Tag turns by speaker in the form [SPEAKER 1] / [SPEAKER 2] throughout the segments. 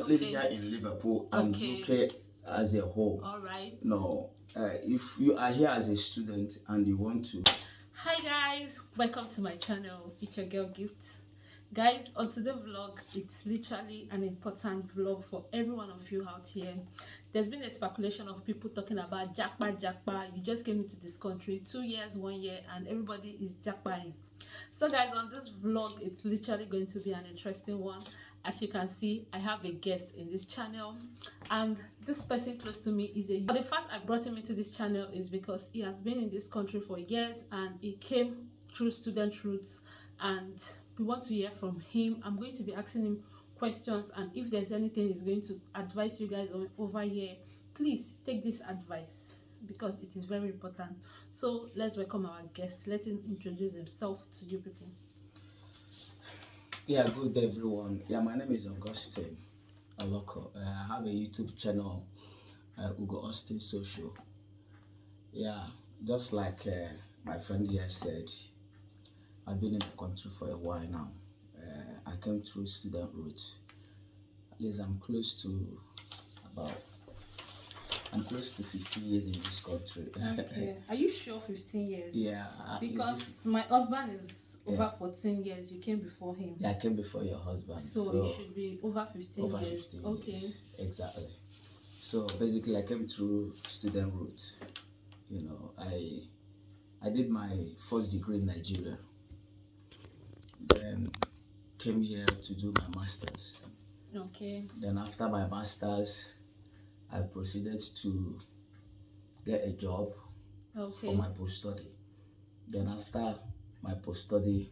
[SPEAKER 1] live here in Liverpool and UK as a whole.
[SPEAKER 2] All right.
[SPEAKER 1] No, if you are here as a student and you want to.
[SPEAKER 2] Hi guys, welcome to my channel. It's your girl Gift. Guys, on today's vlog, it's literally an important vlog for every one of you out here. There's been a speculation of people talking about jackpot. You just came into this country 2 years, 1 year, and everybody is jackpotting. So guys, on this vlog, it's literally going to be an interesting one. As you can see, I have a guest in this channel, and this person close to me is but the fact I brought him into this channel is because he has been in this country for years and he came through student routes, and we want to hear from him. I'm going to be asking him questions, and if there's anything he's going to advise you guys on over here, please take this advice because it is very important. So let's welcome our guest. Let him introduce himself to you people.
[SPEAKER 1] Yeah, good day everyone. Yeah, my name is Augustine Aloko. I have a YouTube channel, Ugo Austin Social. Yeah, just like my friend here said, I've been in the country for a while now. I came through student route. At least I'm close to 15 years in this country.
[SPEAKER 2] Okay. Are you sure 15 years?
[SPEAKER 1] Yeah.
[SPEAKER 2] Because my husband is over 14 years. You came before him.
[SPEAKER 1] Yeah, I came before your husband.
[SPEAKER 2] So it should be over 15
[SPEAKER 1] over
[SPEAKER 2] years.
[SPEAKER 1] 15
[SPEAKER 2] okay.
[SPEAKER 1] Years. Exactly. So basically I came through student route. You know, I did my first degree in Nigeria. Then came here to do my master's.
[SPEAKER 2] Okay.
[SPEAKER 1] Then after my master's, I proceeded to get a job for my post-study. Then after my post-study,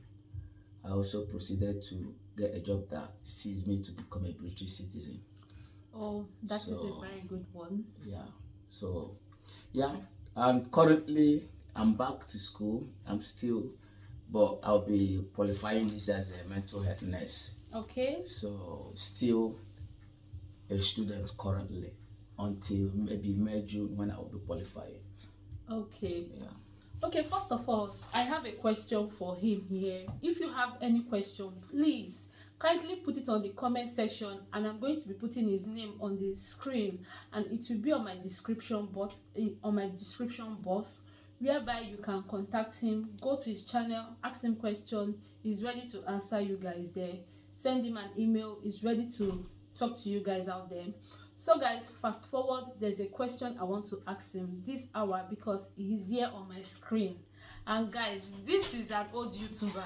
[SPEAKER 1] I also proceeded to get a job that sees me to become a British citizen.
[SPEAKER 2] Oh, that is a very good one.
[SPEAKER 1] Yeah. So, yeah. And currently, I'm back to school. But I'll be qualifying this as a mental health nurse.
[SPEAKER 2] Okay.
[SPEAKER 1] So, still a student currently until maybe May, June when I will be qualifying.
[SPEAKER 2] Okay.
[SPEAKER 1] Yeah.
[SPEAKER 2] Okay, first of all, I have a question for him here. If you have any question, please kindly put it on the comment section, and I'm going to be putting his name on the screen, and it will be on my description box, whereby you can contact him, go to his channel, ask him question. He's ready to answer you guys there. Send him an email. He's ready to talk to you guys out there. So guys, fast forward, there's a question I want to ask him this hour because he's here on my screen. And guys, this is an old YouTuber,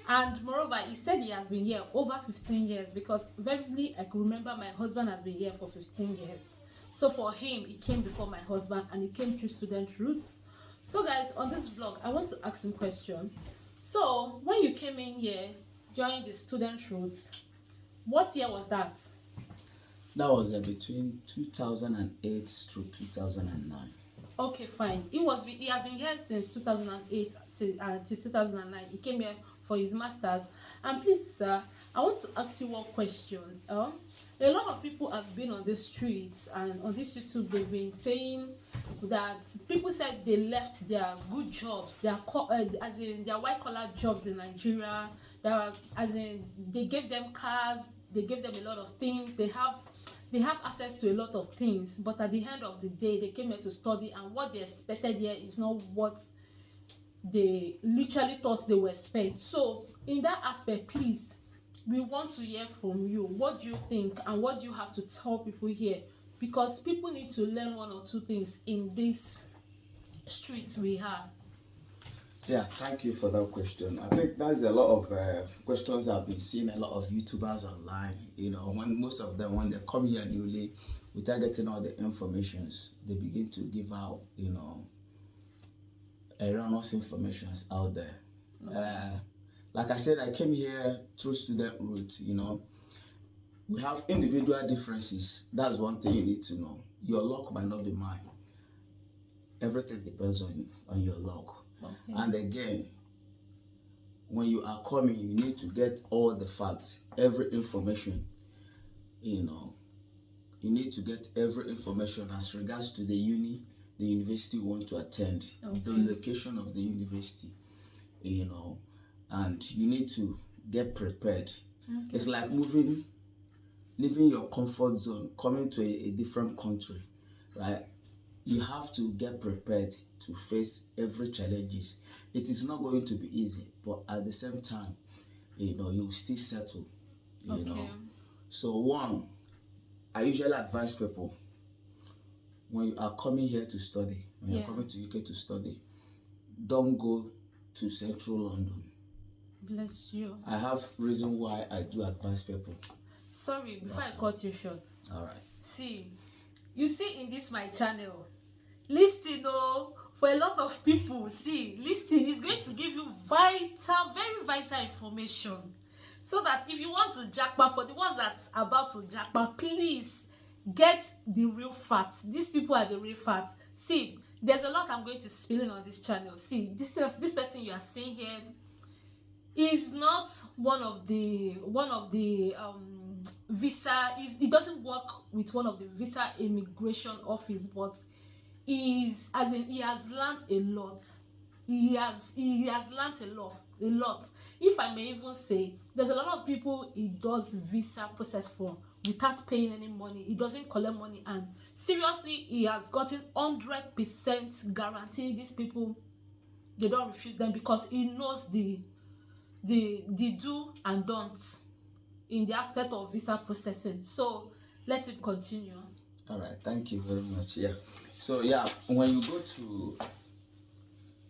[SPEAKER 2] and moreover, he said he has been here over 15 years because vividly I can remember my husband has been here for 15 years. So for him, he came before my husband and he came through student routes. So guys, on this vlog, I want to ask him a question. So when you came in here during the student routes, what year was that?
[SPEAKER 1] That was between 2008 to 2009.
[SPEAKER 2] Okay, fine. He has been here since 2008 to 2009. He came here for his masters. And please, sir, I want to ask you one question. A lot of people have been on the streets and on this YouTube. They've been saying that people said they left their good jobs, as in their white-collar jobs in Nigeria. As in they gave them cars, they gave them a lot of things. They have access to a lot of things, but at the end of the day, they came here to study, and what they expected here is not what they literally thought they were expected. So in that aspect, please, we want to hear from you. What do you think, and what do you have to tell people here? Because people need to learn one or two things in this streets we have.
[SPEAKER 1] Yeah, thank you for that question. I think there's a lot of questions I've been seeing, a lot of YouTubers online. You know, when most of them, when they come here newly, without getting all the informations, they begin to give out, you know, erroneous informations out there. Okay. Like I said, I came here through student route. You know, we have individual differences. That's one thing you need to know. Your luck might not be mine. Everything depends on your luck. Okay. And again, when you are coming, you need to get all the facts, every information. You know, you need to get every information as regards to the university you want to attend, okay, the location of the university, you know, and you need to get prepared. Okay. It's like moving leaving your comfort zone, coming to a different country, right? You have to get prepared to face every challenges. It is not going to be easy, but at the same time, you still settle, you know.
[SPEAKER 2] Okay.
[SPEAKER 1] So one, I usually advise people when you are coming here to study, when you're
[SPEAKER 2] Yeah.
[SPEAKER 1] coming to UK to study, don't go to central London.
[SPEAKER 2] Bless you.
[SPEAKER 1] I have reason why I do advise people.
[SPEAKER 2] Sorry, before I
[SPEAKER 1] Okay.
[SPEAKER 2] cut you short.
[SPEAKER 1] All right.
[SPEAKER 2] See, you see in this my channel, listing for a lot of people, see, listing is going to give you vital, very vital information, so that if you want to jackpot, for the ones that's about to jackpot, please get the real facts. These people are the real facts. See, there's a lot I'm going to spill in on this channel. See, this person you are seeing here is not one of the visa, it doesn't work with one of the visa immigration office, but is, as in, he has learned a lot. He has learned a lot. If I may even say, there's a lot of people he does visa process for without paying any money. He doesn't collect money, and seriously, he has gotten 100% guarantee these people, they don't refuse them, because he knows the do and don'ts in the aspect of visa processing. So let him continue.
[SPEAKER 1] All right, thank you very much. Yeah. So yeah, when you go to,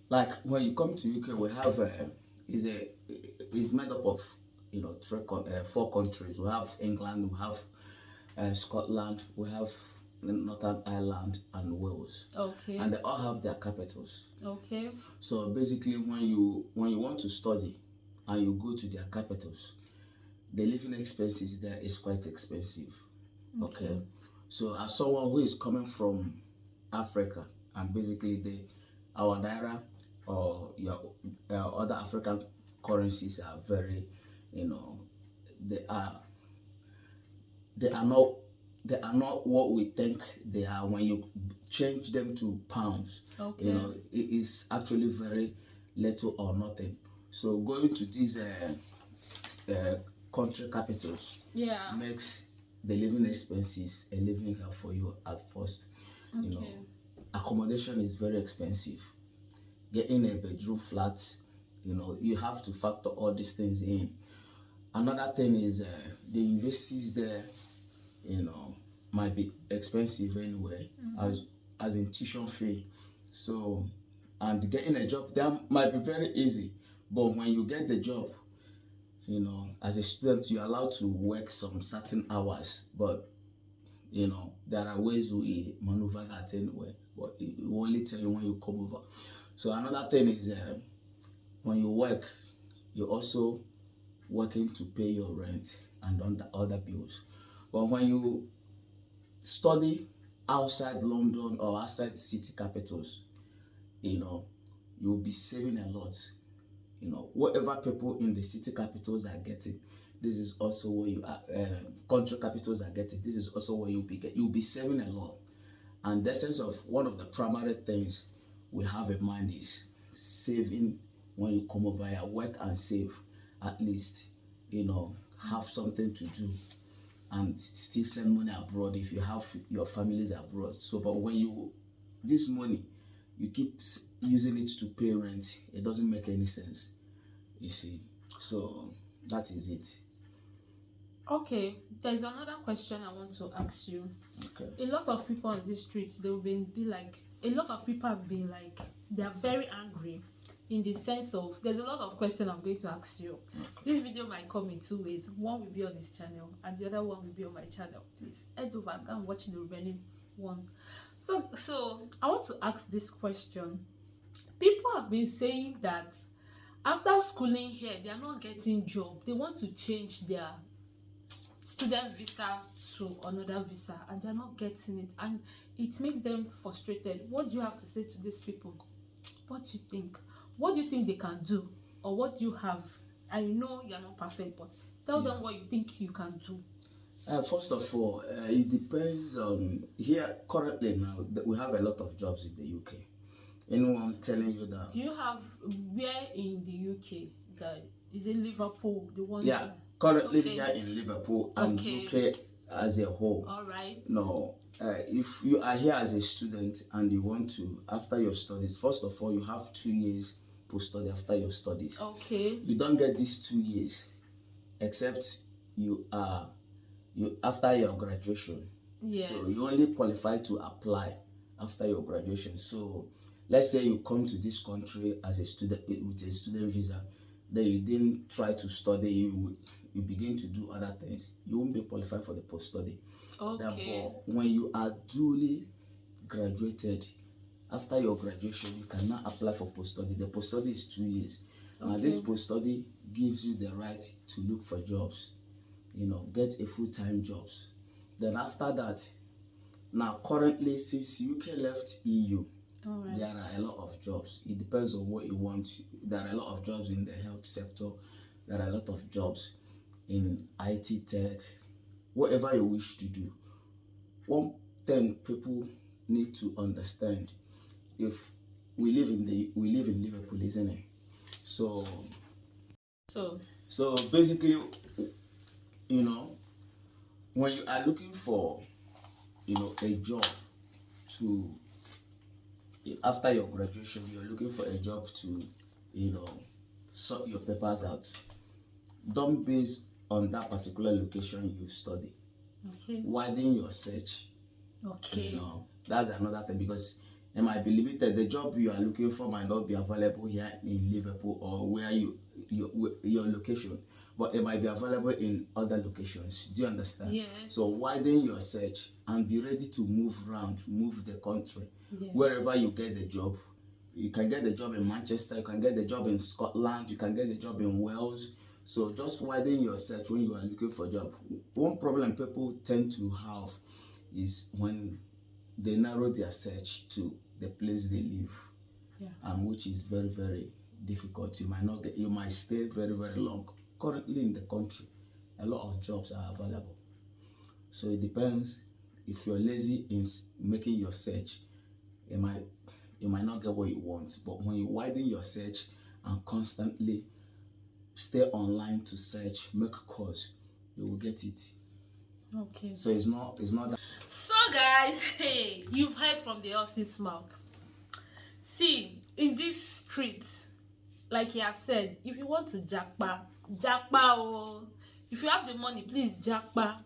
[SPEAKER 1] like, when you come to UK, we have is made up of four countries. We have England, we have Scotland, we have Northern Ireland, and Wales.
[SPEAKER 2] Okay.
[SPEAKER 1] And they all have their capitals.
[SPEAKER 2] Okay.
[SPEAKER 1] So basically, when you want to study and you go to their capitals, the living expenses there is quite expensive. Okay. So as someone who is coming from Africa, and basically our naira or your other African currencies are very, they are not what we think they are. When you change them to pounds,
[SPEAKER 2] Okay.
[SPEAKER 1] It is actually very little or nothing. So going to these country capitals makes the living expenses a living hell for you at first.
[SPEAKER 2] Okay.
[SPEAKER 1] Accommodation is very expensive. Getting a bedroom flat, you have to factor all these things in. Another thing is the universities there, might be expensive anyway, as in tuition fee. So, and getting a job there might be very easy, but when you get the job, as a student, you're allowed to work some certain hours, but there are ways we maneuver that anyway, but it will only tell you when you come over. So another thing is when you work, you're also working to pay your rent and other bills. But when you study outside London or outside city capitals, you'll be saving a lot. Whatever people in the city capitals are getting, this is also what you are, country capitals are getting. This is also what you'll be saving a lot. And the essence of one of the primary things we have in mind is saving. When you come over here, work and save, at least, have something to do, and still send money abroad if you have your families abroad. So, but when this money, you keep using it to pay rent, it doesn't make any sense, you see. So that is it.
[SPEAKER 2] Okay, there's another question I want to ask you.
[SPEAKER 1] Okay.
[SPEAKER 2] A lot of people on this street, they will be like, a lot of people have been like, they are very angry, in the sense of, there's a lot of questions I'm going to ask you. Okay. This video might come in two ways. One will be on this channel, and the other one will be on my channel. Please head over and go and watch the remaining one. So I want to ask this question. People have been saying that after schooling here, they are not getting job. They want to change their student visa to another visa, and they're not getting it, and it makes them frustrated. What do you have to say to these people? What do you think? What do you think they can do, or what do you have? I know you're not perfect, but tell them what you think you can do.
[SPEAKER 1] First of all, it depends on, here currently now we have a lot of jobs in the UK. Anyone telling you that?
[SPEAKER 2] Do you have, where in the UK, that is in Liverpool, the one?
[SPEAKER 1] Yeah, currently here in Liverpool and UK as a whole.
[SPEAKER 2] All right.
[SPEAKER 1] No, if you are here as a student and you want to, after your studies, first of all, you have 2 years post-study after your studies.
[SPEAKER 2] Okay.
[SPEAKER 1] You don't get these 2 years except you after your graduation.
[SPEAKER 2] Yes.
[SPEAKER 1] So you only qualify to apply after your graduation. So let's say you come to this country as a student with a student visa, then you didn't try to study, you begin to do other things, you won't be qualified for the post-study.
[SPEAKER 2] Okay.
[SPEAKER 1] But when you are duly graduated, after your graduation, you cannot apply for post-study. The post-study is 2 years. Now, this post-study gives you the right to look for jobs, get a full-time jobs. Then after that, now currently, since UK left EU, there are a lot of jobs. It depends on what you want. There are a lot of jobs in the health sector. There are a lot of jobs in IT tech, whatever you wish to do. One thing people need to understand, if we live in Liverpool, isn't it? So basically, when you are looking for a job to after your graduation, you're looking for a job to sort your papers out. Don't base on that particular location you study. Widen your search. That's another thing, because it might be limited. The job you are looking for might not be available here in Liverpool or where your location, but it might be available in other locations. Do you understand?
[SPEAKER 2] Yes.
[SPEAKER 1] So widen your search and be ready to move around, move the country. Yes. Wherever you get the job, you can get the job in Manchester, you can get the job in Scotland, you can get the job in Wales. So just widen your search when you are looking for a job. One problem people tend to have is when they narrow their search to the place they live, and which is very, very difficult. You might stay very, very long. Currently in the country, a lot of jobs are available. So it depends. If you're lazy in making your search, you might not get what you want. But when you widen your search and constantly stay online to search, make calls, you will get it.
[SPEAKER 2] Okay.
[SPEAKER 1] So it's not that.
[SPEAKER 2] So guys, hey, you've heard from the horse's mouth. See, in this street, like he has said, if you want to jackpa, oh. If you have the money, please jackpa.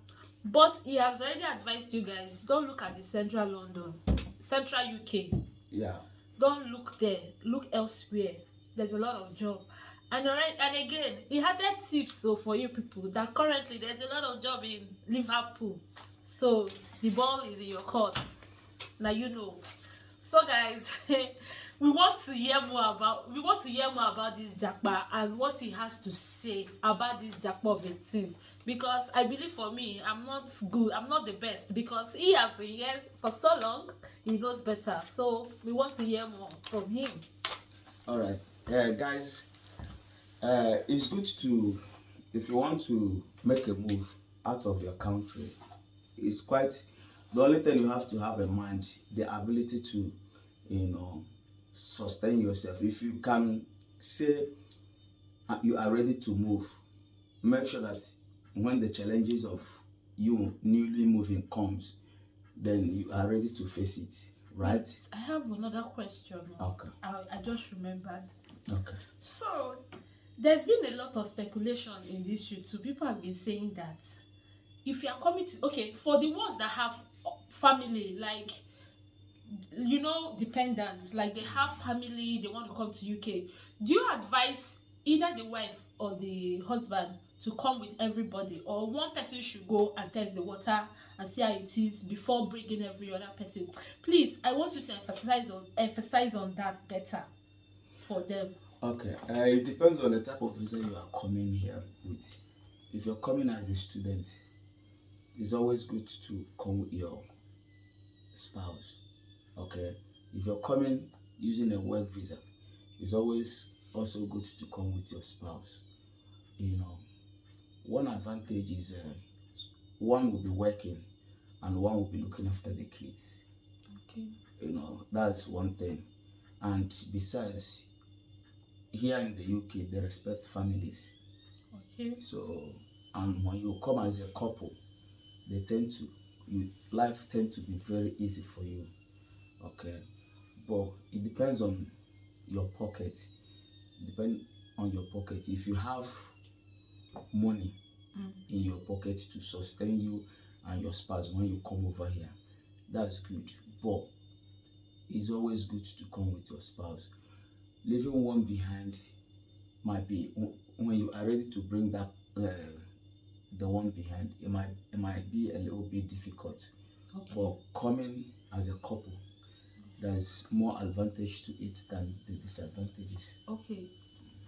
[SPEAKER 2] But he has already advised you guys, don't look at the central London, central UK.
[SPEAKER 1] Yeah.
[SPEAKER 2] Don't look there. Look elsewhere. There's a lot of job. And again, he had that tips so for you people that currently there's a lot of job in Liverpool. So the ball is in your court. Now you know. So guys, we want to hear more about this Jackpa and what he has to say about this Jackpa of a team. Because I believe for me, I'm not good. I'm not the best because he has been here for so long. He knows better. So we want to hear more from him.
[SPEAKER 1] All right, guys. It's good to, if you want to make a move out of your country, it's quite, the only thing you have to have in mind, the ability to, sustain yourself. If you can say you are ready to move, make sure that when the challenges of you newly moving comes, then you are ready to face it, right?
[SPEAKER 2] I have another question.
[SPEAKER 1] Okay.
[SPEAKER 2] I just remembered.
[SPEAKER 1] Okay.
[SPEAKER 2] So there's been a lot of speculation in this YouTube. People have been saying that if you are coming to, for the ones that have family, like, dependents, like they have family, they want to come to UK, do you advise either the wife or the husband to come with everybody, or one person should go and test the water and see how it is before bringing every other person? Please, I want you to emphasize on that better for them.
[SPEAKER 1] Okay, it depends on the type of visa you are coming here with. If you're coming as a student, it's always good to come with your spouse. Okay, if you're coming using a work visa, it's always also good to come with your spouse. One advantage is one will be working and one will be looking after the kids.
[SPEAKER 2] Okay.
[SPEAKER 1] That's one thing. And besides, here in the UK, they respect families.
[SPEAKER 2] Okay.
[SPEAKER 1] So, and when you come as a couple, they tend to life tend to be very easy for you. Okay, but it depends on your pocket. Depend on your pocket. If you have money in your pocket to sustain you and your spouse when you come over here, that's good. But it's always good to come with your spouse. Leaving one behind might be, when you are ready to bring that the one behind, it might be a little bit difficult.
[SPEAKER 2] Okay.
[SPEAKER 1] For coming as a couple, there's more advantage to it than the disadvantages.
[SPEAKER 2] Okay,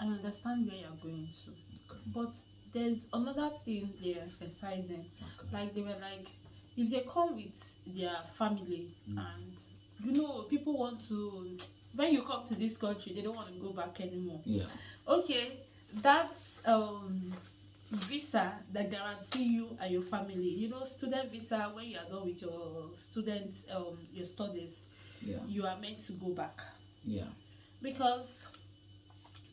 [SPEAKER 2] I understand where you're going to,
[SPEAKER 1] Okay.
[SPEAKER 2] but there's another thing they're emphasizing.
[SPEAKER 1] Okay.
[SPEAKER 2] Like they were like, if they come with their family, and people want to, when you come to this country, they don't want to go back anymore.
[SPEAKER 1] Yeah.
[SPEAKER 2] Okay, that's visa that guarantee you and your family. Student visa, when you are done with your your studies,
[SPEAKER 1] Yeah.
[SPEAKER 2] you are meant to go back.
[SPEAKER 1] Yeah.
[SPEAKER 2] Because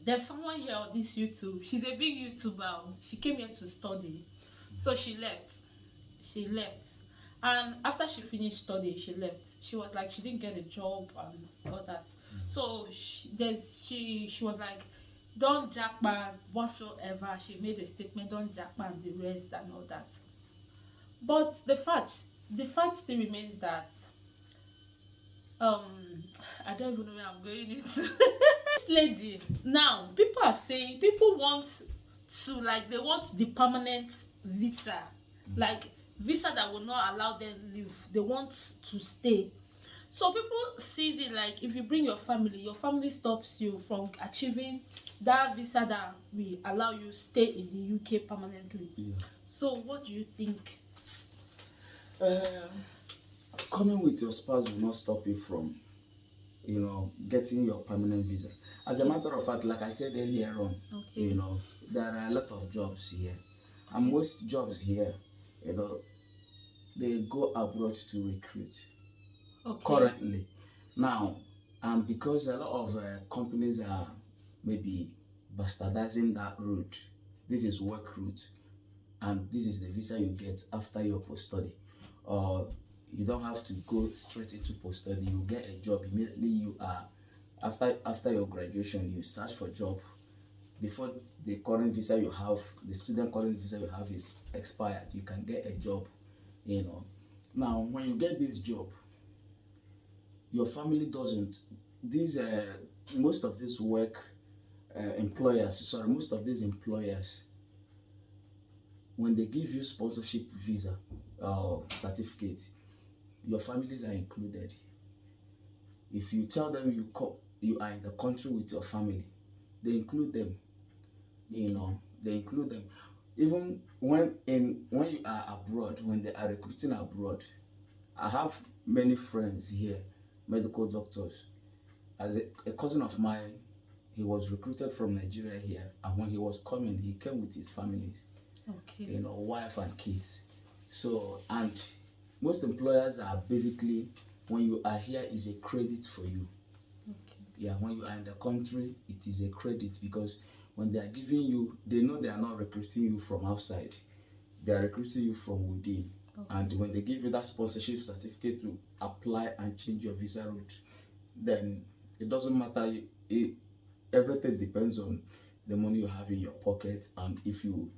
[SPEAKER 2] there's someone here on this YouTube. She's a big YouTuber. She came here to study, so she left. And after she finished studying, she left. She was like, she didn't get a job and all that. So she was like, don't jackpot whatsoever. She made a statement, don't jackpot the rest and all that. But the fact still remains that I don't even know where I'm going into. This lady, now people are saying people want to, like, they want the permanent visa, like visa that will not allow them leave. They want to stay. So people sees it like, if you bring your family stops you from achieving that visa that will allow you stay in the UK permanently.
[SPEAKER 1] Yeah.
[SPEAKER 2] So what do you think?
[SPEAKER 1] Coming with your spouse will not stop you from, getting your permanent visa. As a matter of fact, like I said earlier on,
[SPEAKER 2] Okay.
[SPEAKER 1] there are a lot of jobs here, and most jobs here, they go abroad to recruit.
[SPEAKER 2] Okay.
[SPEAKER 1] Currently, now, and because a lot of companies are maybe bastardizing that route, this is work route, and this is the visa you get after your post-study. Or you don't have to go straight into post-study. You get a job immediately. You are after your graduation, you search for job before the current visa you have, the student current visa you have is expired. You can get a job. Now when you get this job, your family doesn't. These most of these employers, when they give you sponsorship visa certificate, your families are included. If you tell them you are in the country with your family, they include them. They include them. Even when you are abroad, when they are recruiting abroad, I have many friends here, medical doctors. As a cousin of mine, he was recruited from Nigeria here, and when he was coming, he came with his families.
[SPEAKER 2] Okay.
[SPEAKER 1] Wife and kids. So, and most employers are basically, when you are here, is a credit for you.
[SPEAKER 2] Okay.
[SPEAKER 1] Yeah, when you are in the country, it is a credit, because when they are giving you, they know they are not recruiting you from outside. They are recruiting you from within. Okay. And when they give you that sponsorship certificate to apply and change your visa route, then it doesn't matter. Everything depends on the money you have in your pocket, and if you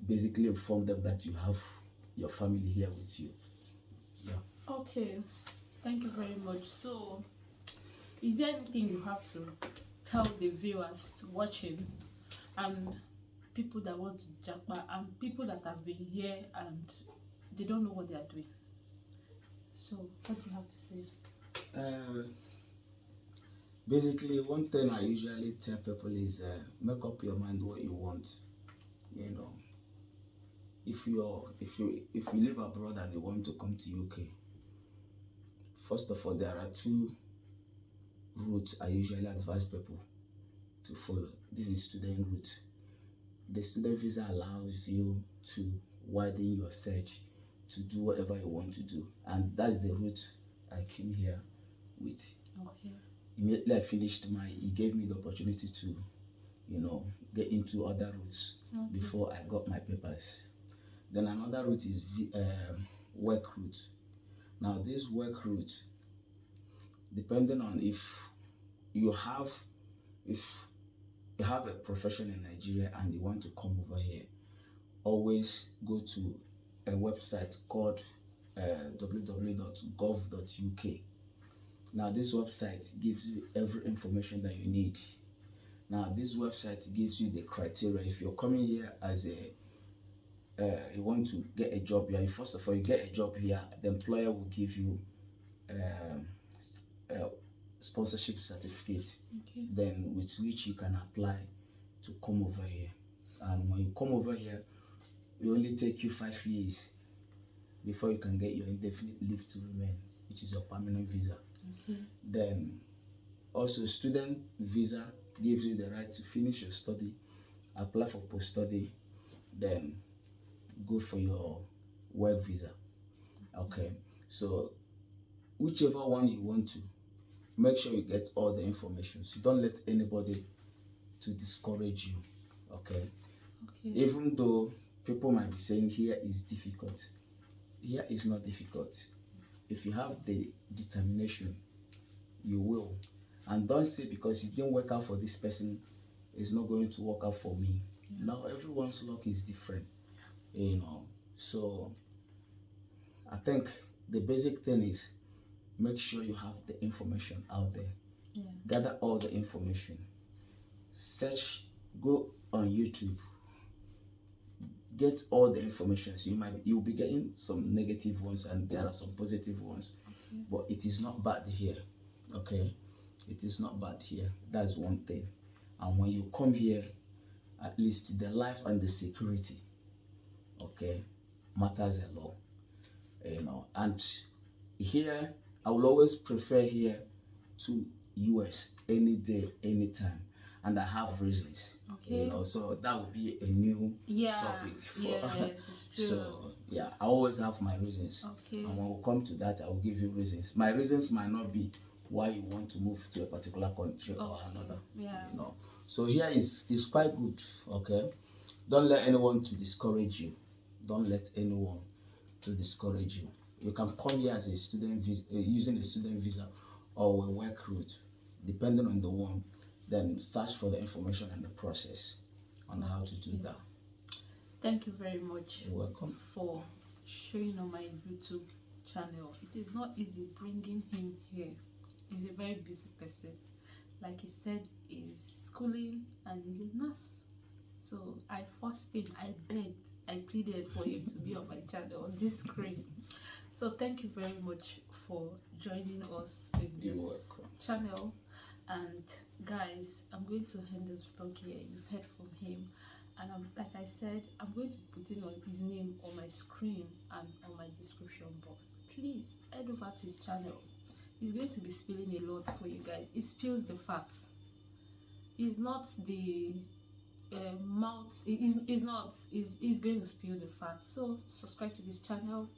[SPEAKER 1] basically inform them that you have your family here with you. Yeah.
[SPEAKER 2] Okay, thank you very much. So, is there anything you have to tell the viewers watching, and people that want to japa, and people that have been here and they don't know what they are doing? So, what do you have to say?
[SPEAKER 1] Basically, one thing I usually tell people is make up your mind what you want. If you live abroad and you want to come to UK, first of all, there are two routes I usually advise people to follow. This is student route. The student visa allows you to widen your search, to do whatever you want to do, and that's the route I came here with.
[SPEAKER 2] Okay.
[SPEAKER 1] Immediately I finished he gave me the opportunity to, get into other routes before I got my papers. Then another route is work route. Now this work route, depending on if you have a profession in Nigeria and you want to come over here, always go to a website called www.gov.uk. Now this website gives you every information that you need. Now this website gives you the criteria. If you're coming here as a you want to get a job here, first of all you get a job here, the employer will give you a sponsorship certificate, then with which you can apply to come over here. And when you come over here, it only take you 5 years before you can get your indefinite leave to remain, which is your permanent visa. Then also student visa gives you the right to finish your study, apply for post-study, then go for your work visa. Okay, so whichever one you want to, make sure you get all the information. So don't let anybody to discourage you. Okay. Even though people might be saying here is difficult, here is not difficult. If you have the determination, you will. And don't say because it didn't work out for this person, it's not going to work out for me. Now everyone's luck is different, you know. So I think the basic thing is make sure you have the information out there. Gather all the information. Search, go on YouTube. Get all the information. So you'll be getting some negative ones and there are some positive ones. But it is not bad here. Okay? It is not bad here. That's one thing. And when you come here, at least the life and the security, okay, matters a lot. You know, and here I will always prefer here to US any day, anytime, and I have reasons. You know, so that would be a new topic for so yeah, I always have my reasons. And when we come to that, I will give you reasons. My reasons might not be why you want to move to a particular country or another. You know. So here is quite good. Okay. Don't let anyone to discourage you. Don't let anyone to discourage you. You can come here as a student visa, using a student visa or a work route, depending on the one. Then search for the information and the process on how to do that.
[SPEAKER 2] Thank you very much.
[SPEAKER 1] You're welcome.
[SPEAKER 2] For showing on my YouTube channel. It is not easy bringing him here. He's a very busy person. Like he said, he's schooling and he's a nurse. So I forced him, I begged, I pleaded for him to be on my channel, on this screen. So thank you very much for joining us in this channel. And guys, I'm going to end this vlog here. You've heard from him. And like I said, I'm going to put in his name on my screen and on my description box. Please head over to his channel. He's going to be spilling a lot for you guys. He spills the facts. He's not the he's going to spill the facts. So subscribe to this channel,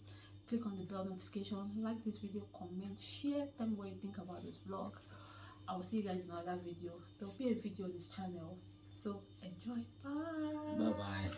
[SPEAKER 2] click on the bell notification, like this video, comment, share, tell me what you think about this vlog. I will see you guys in another video. There will be a video on this channel, so enjoy. Bye. Bye.